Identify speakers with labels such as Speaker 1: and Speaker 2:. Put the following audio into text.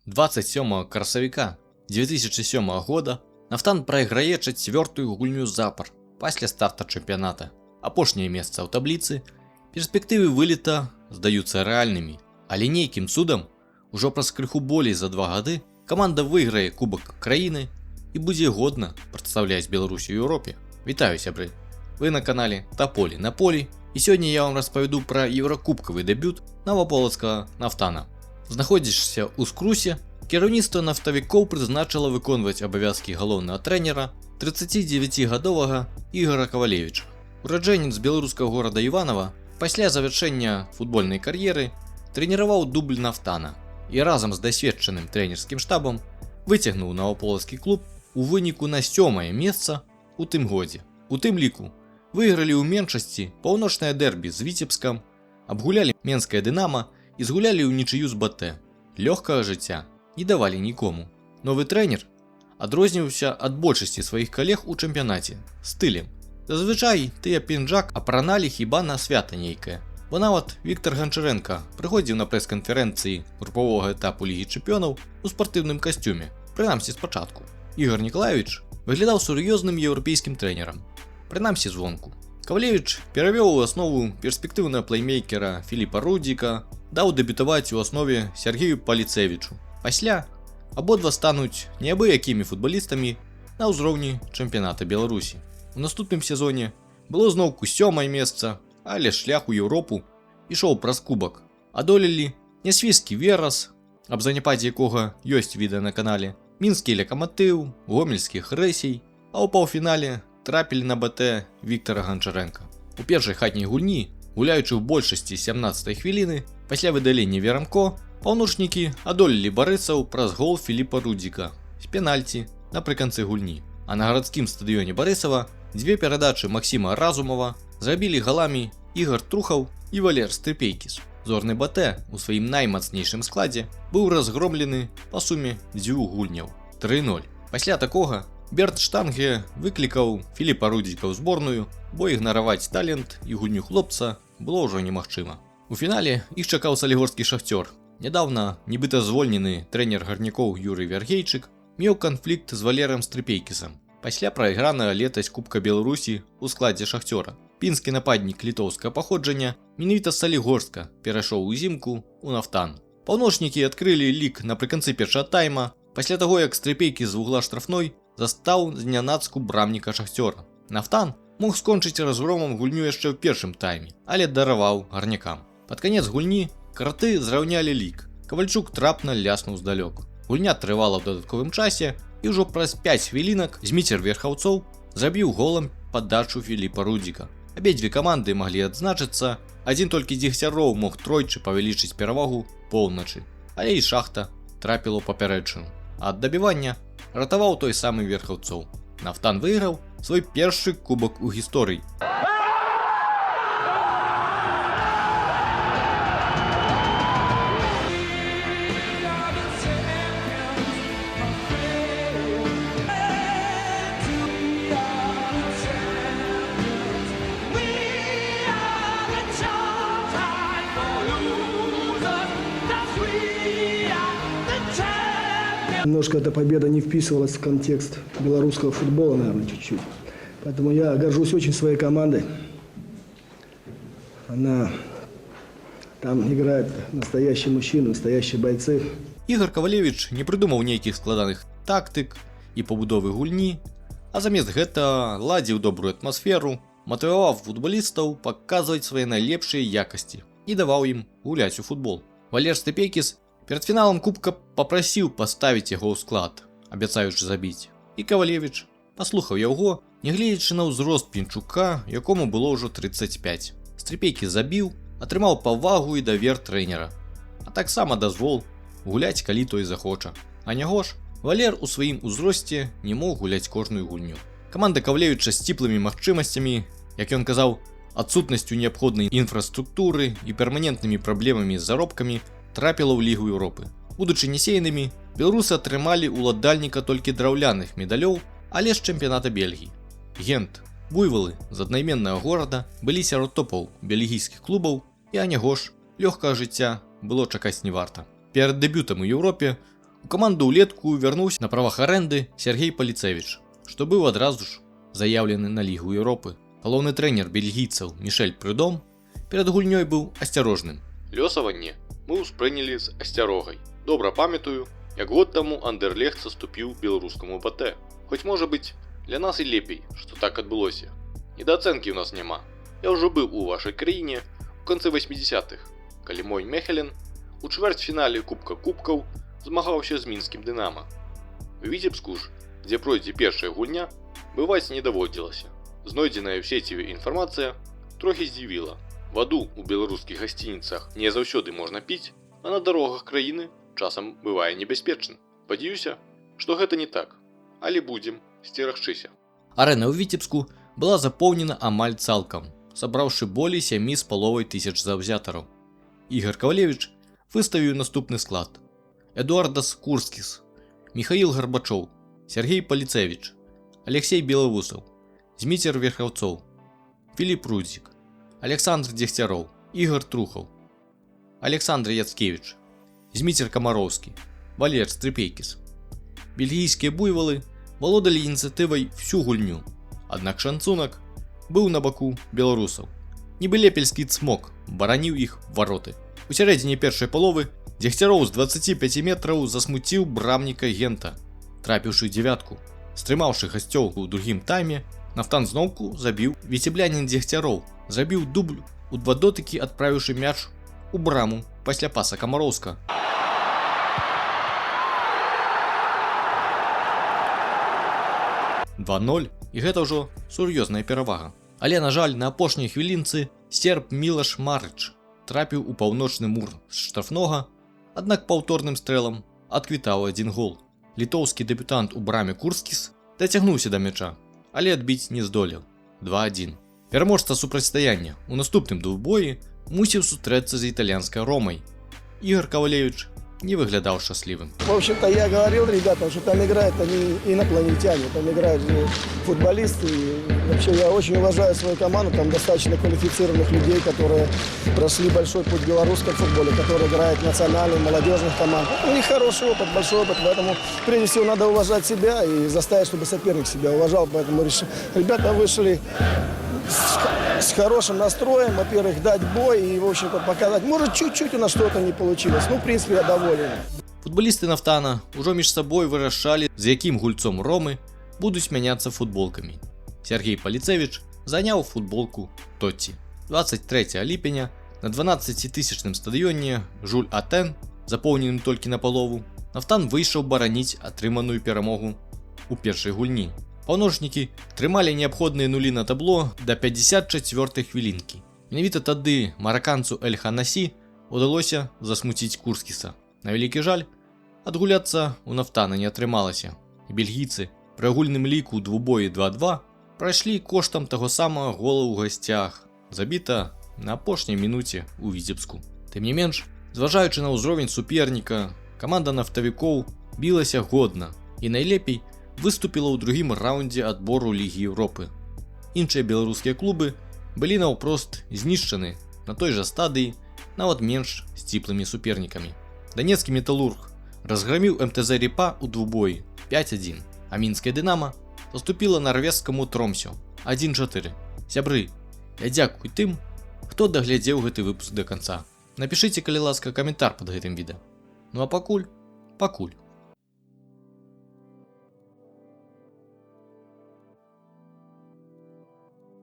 Speaker 1: 27 красавіка 2007 года Нафтан прайграе чацвёртую гульню запар пасля старта чэмпіяната. Апошняе месца ў табліцы, перспектывы вылета здаюцца рэальнымі, але нейкім цудам ужо праз крыху болей за 2 гады каманда выйграе кубак краіны і будзе годна прадстаўляць Беларусь у Еўропе. Вітаю, сябры! Вы на канале Таполі на полі, і сёння я вам распавяду пра еўракубкавы дэбют новаполацкага Нафтана. Знаходзішся ў скрусе, кіраўніцтва нафтавікоў прызначыла выконваць абавязкі галоўнага трэнера 39гадовага Ігора Кавалевіча. Ураджэнец беларускага горада Іванова пасля завяршэння футбольнай кар'еры трэніраваў дубль Нафтана і разам з дасведчаным трэнерскім штабам выцягнуў новаполацкі клуб у выніку на 7е месца у тым годзе. У тым ліку выйгралі ў меншасці паўночнае дэрбі з Віцебскам, абгулялі менскае Дынама і згулялі ў нічыю з БТ. Лёгкага жыцця не давалі нікому. Новы трэнер адрозніваўся ад большасці сваіх калег у чэмпіянаце стылем. Зазвычай тыя пінжак апраналі хіба на свята нейкае. Бо нават Віктор Ганчаренка прыходзіў на прэс-канферэнцыі групавога этапу Лігі чэмпіёнаў у спартыўным касцюме, прынамсі спачатку. Ігор Нікалаевіч выглядаў сур'ёзным еўрапейскім трэнерам, прынамсі звонку. Кавалевіч перавёў у аснову перспектыўнага плеймейкера Філіпа Рудзіка, даў дэбютаваць у аснове Сергею Паліцевічу. Пасля абодва стануць неабыякімі футбалістамі на ўзроўні чэмпіяната Беларусі. У наступным сезоне было зноўку 7е месца, але шлях у Еўропу ішоў праз кубак. Адолелі Нясвійскі Верас, аб заняпадзе якога ёсць відэа на канале, мінскі Лакаматыў, гомельскі Хрэсей, а ў паўфінале трапілі на БТ Віктора Ганчаренка. У першай хатняй гульні, гуляючы ў большасці 17-й хвіліны, пасля выдалення Верамко, паўночнікі адолелі барысаў праз гол Філіпа Рудзіка з пенальці напрыканцы гульні. А на гарадскім стадыёне Барысава дзве перадачы Максіма Разумова зрабілі галамі Ігар Трухаў і Валер Стрыпейкіс. Зорны БТ у сваім наймацнейшым складзе быў разгромлены па суме 2 гульняў 3-0. Пасля такога Берт Штанге выклікаў Філіпа Рудзіка ў зборную, бо ігнараваць талент і гульню хлопца было ўжо немагчыма. У фінале іх чакаў салігорскі Шахцёр. Нядаўна нібыта звольнены трэнер гарнякоў Юрый Вяргейчык меў канфлікт з Валерам Стрыпейкісам пасля прайгранага летась Кубка Беларусі ў складзе Шахцёра. Пінскі нападнік літоўскага паходжання менавіта з Салігорска перайшоў узімку ў Нафтан. Паўночнікі адкрылі лік напрыканцы першага тайма пасля таго, як Стрыпейкіс з вугла штрафной застаў знянацку брамніка Шахцёра. Нафтан мог скончыць разгромам гульню яшчэ ў першым тайме, але дараваў гарнякам. Пад канец гульні краты зраўнялі лік. Кавальчук трапна ляснуў здалёк. Гульня трывала ў дадатковым часе, і ўжо праз 5 хвілінак Зміцер Верхаўцоў забіў голам паддачу Філіпа Рудзіка. Абедзве каманды маглі адзначыцца, адзін толькі Дзегцяроў мог тройчы павялічыць перавагу поўначы, але і Шахта трапіла ў папярэдчыну. Ад дабівання ратаваў той самы Верхаўцоў. Нафтан выйграў свой першы кубак у гісторыі.
Speaker 2: Немножко эта победа не вписывалась в контекст белорусского футбола, наверное, чуть-чуть. Поэтому я горжусь очень своей командой. Она там играет настоящие мужчины, настоящие бойцы.
Speaker 1: Ігор Кавалевіч не прыдумаў нейкіх складаных тактык і пабудовы гульні, а замест гэтага ладзіў добрую атмасферу, матываваў футбалістаў паказваць свае найлепшыя якасці і даваў ім гуляць у футбол. Валер Стрыпейкіс перад фіналам кубка папрасіў паставіць яго ў склад, абяцаючы забіць. І Кавалевіч паслухаў яго, нягледзячы на ўзрост Пінчука, якому было ўжо 35. Стрыпейкіс забіў, атрымаў павагу і давер трэнера, а таксама дазвол гуляць, калі той захоча. А няго ж, Валер у сваім узросце не мог гуляць кожную гульню. Каманда Кавалевіча з ціплымі магчымасцямі, як ён казаў, адсутнасцю неабходнай інфраструктуры і перманентнымі праблемамі з заробкамі трапіла ў Лігу Еўропы. Будучы несеянымі, беларусы атрымалі ўладальніка толькі драўляных медалёў, але з чэмпіяната Бельгіі. Гент, буйвалы з аднайменнага горада былі сярод топаў бельгійскіх клубаў, і аняго ж лёгкага жыцця было чакаць не варта. Перад дэбютам у Еўропе У каманду ўлетку вярнуўся на правах арэнды Сергей Паліцевіч, што быў адразу ж заяўлены на Лігу Еўропы. Галоўны трэнер бельгійцаў Мішель Прюдом перад гульнёй быў асцярожным.
Speaker 3: Лёсаванне мы ўспрынялі з асцярогай. Добра памятаю, як год таму Андерлехт саступіў беларускаму БТ. Хоць можа быць, для нас і лепей, што так адбылося. Недаацэнкі ў нас няма. Я ўжо быў у вашай краіне у канцы 80-х, калі мой Мехелен у чвэрцьфінале Кубка Кубкаў змагаўся з мінскім Дынама. У Віцебску ж, дзе пройдзе першая гульня, бываць не даводзілася. Знойдзеная ў сеціве інфармацыя трохі здзівіла. Ваду ў беларускіх гасцініцах не заўсёды можна піць, а на дарогах краіны часам бывае небяспечна. Спадзяюся, што гэта не так, але будзем сцерагчыся.
Speaker 1: Арэна ў Віцебску была запоўнена амаль цалкам, сабраўшы болей 7,5 тысяч заўзятараў. Ігар Кавалевіч выставіў наступны склад: Эдуардас Курскіс, Міхаіл Гарбачоў, Сергей Паліцевіч, Алексей Белавусаў, Зміцер Верхаўцоў, Філіп Рудзік, Александр Дегтяроў, Ігар Трухаў, Александр Яцкевіч, Зміцер Камароўскі, Валер Стрыпейкіс. Бельгійскія буйвалы валодалі ініцыятывай всю гульню, аднак шанцунак быў на баку беларусаў. Нібы лепельскі цмок бараніў іх вароты. У сярэдзіне першай паловы Дегтяроў з 25 метраў засмуціў брамніка Гента, трапіўшы дзевятку. Стрымаўшы гасцёў у другім тайме, Нафтан зноўку забіў віцеблянін Дегтяроў, забіў дубль у 2 дотыкі, адправіўшы мяч у браму пасля паса Камароўска. – 2-0, і гэта ўжо сур'ёзная перавага. Але, на жаль, на апошняй хвілінцы серб Мілаш Марыч трапіў у паўночны мур з штрафнога, аднак паўторным стрэлам адквітаў 1 гол. Літоўскі дэбютант у браме Курскіс дацягнуўся да мяча, але адбіць не здолеў. 2-1. Пераможца супрацьстаяння ў наступным двубоі мусіў сустрэцца з італьянскай Ромай. Ігар Кавалевіч не выглядаў шчаслівым.
Speaker 2: В общем-то, я говорил ребятам, что там играют они инопланетяне, там играют футболисты. И вообще я очень уважаю свою команду, там достаточно квалифицированных людей, которые прошли большой путь в белорусском футболе, которые играют в национальных, молодежных командах. У них хороший опыт, большой опыт, поэтому прежде всего надо уважать себя и заставить, чтобы соперник себя уважал. Поэтому ребята вышли с хорошим настроем, во-первых, дать бой и, в общем-то, показать. Может, чуть-чуть у нас что-то не получилось. Ну, в принципе, я доволен.
Speaker 1: Футболісты Нафтана ўжо між сабой вырашалі, з якім гульцом Ромы будуць мяняцца футболкамі. Сергей Паліцевіч заняў футболку Тотці. 23 ліпеня на 12-тысячным стадыёне Жуль Атен, запоўненым толькі напалову, Нафтан выйшаў бараніць атрыманую перамогу ў першай гульні. Паўночнікі трымалі неабходныя нулі на табло да 54-й хвілінкі. Менавіта тады мараканцу Эль Ханасі удалося засмуціць Курскіса. На вялікі жаль, адгуляцца у Нафтана не атрымалася. І бельгійцы пры агульным ліку ў двубоі 2-2 прайшлі коштам таго самага гола ў гасцях, забіта на апошняй мінуце ў Віцебску. Тым не менш, зважаючы на ўзровень суперніка, каманда нафтавікоў білася годна і найлепей выступіла ў другім раўндзе адбору Лігі Еўропы. Іншыя беларускія клубы былі наўпрост знішчаны на той жа стадыі, нават менш сціплымі супернікамі. Данецкі Металург разграміў МТЗ Ріпа ў двубоі 5-1, а мінская Дынама саступіла нарвежскаму Тромсю 1-4. Сябры, я дзякую тым, хто даглядзеў гэты выпуск да канца. Напішыце, калі ласка, каментар пад гэтым відэа. Ну а пакуль.